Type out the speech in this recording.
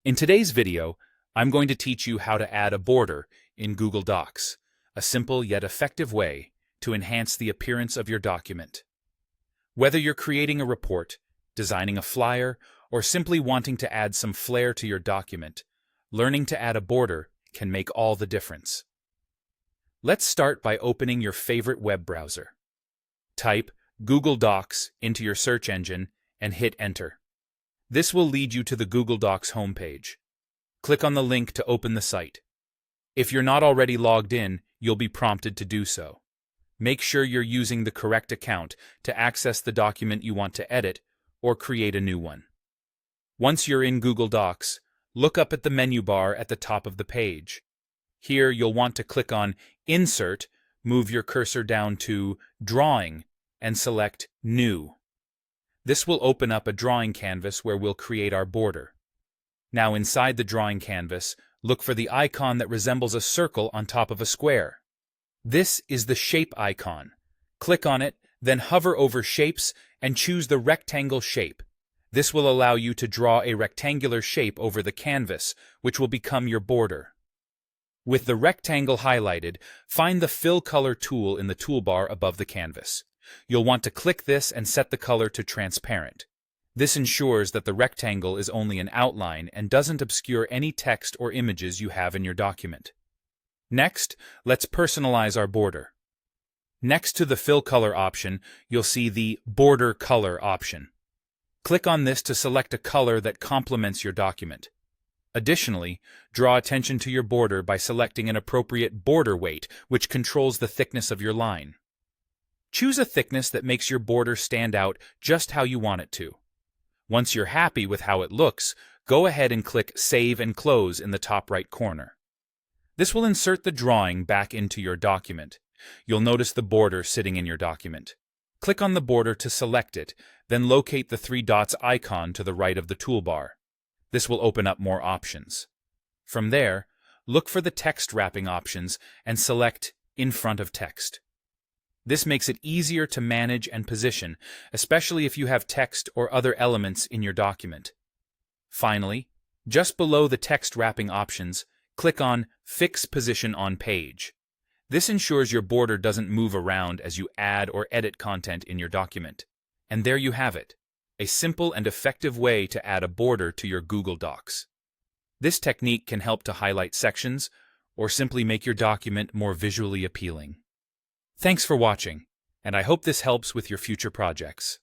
In today's video, I'm going to teach you how to add a border in Google Docs, a simple yet effective way to enhance the appearance of your document. Whether you're creating a report, designing a flyer, or simply wanting to add some flair to your document, learning to add a border can make all the difference. Let's start by opening your favorite web browser. Type Google Docs into your search engine and hit Enter. This will lead you to the Google Docs homepage. Click on the link to open the site. If you're not already logged in, you'll be prompted to do so. Make sure you're using the correct account to access the document you want to edit or create a new one. Once you're in Google Docs, look up at the menu bar at the top of the page. Here you'll want to click on Insert, move your cursor down to Drawing, and select New. This will open up a drawing canvas where we'll create our border. Now inside the drawing canvas, look for the icon that resembles a circle on top of a square. This is the shape icon. Click on it, then hover over Shapes and choose the rectangle shape. This will allow you to draw a rectangular shape over the canvas, which will become your border. With the rectangle highlighted, find the Fill Color tool in the toolbar above the canvas. You'll want to click this and set the color to transparent. This ensures that the rectangle is only an outline and doesn't obscure any text or images you have in your document. Next, let's personalize our border. Next to the Fill Color option, you'll see the Border Color option. Click on this to select a color that complements your document. Additionally, draw attention to your border by selecting an appropriate border weight, which controls the thickness of your line. Choose a thickness that makes your border stand out just how you want it to. Once you're happy with how it looks, go ahead and click Save and Close in the top right corner. This will insert the drawing back into your document. You'll notice the border sitting in your document. Click on the border to select it, then locate the three dots icon to the right of the toolbar. This will open up more options. From there, look for the text wrapping options and select In Front of Text. This makes it easier to manage and position, especially if you have text or other elements in your document. Finally, just below the text wrapping options, click on Fix Position on Page. This ensures your border doesn't move around as you add or edit content in your document. And there you have it, a simple and effective way to add a border to your Google Docs. This technique can help to highlight sections or simply make your document more visually appealing. Thanks for watching, and I hope this helps with your future projects.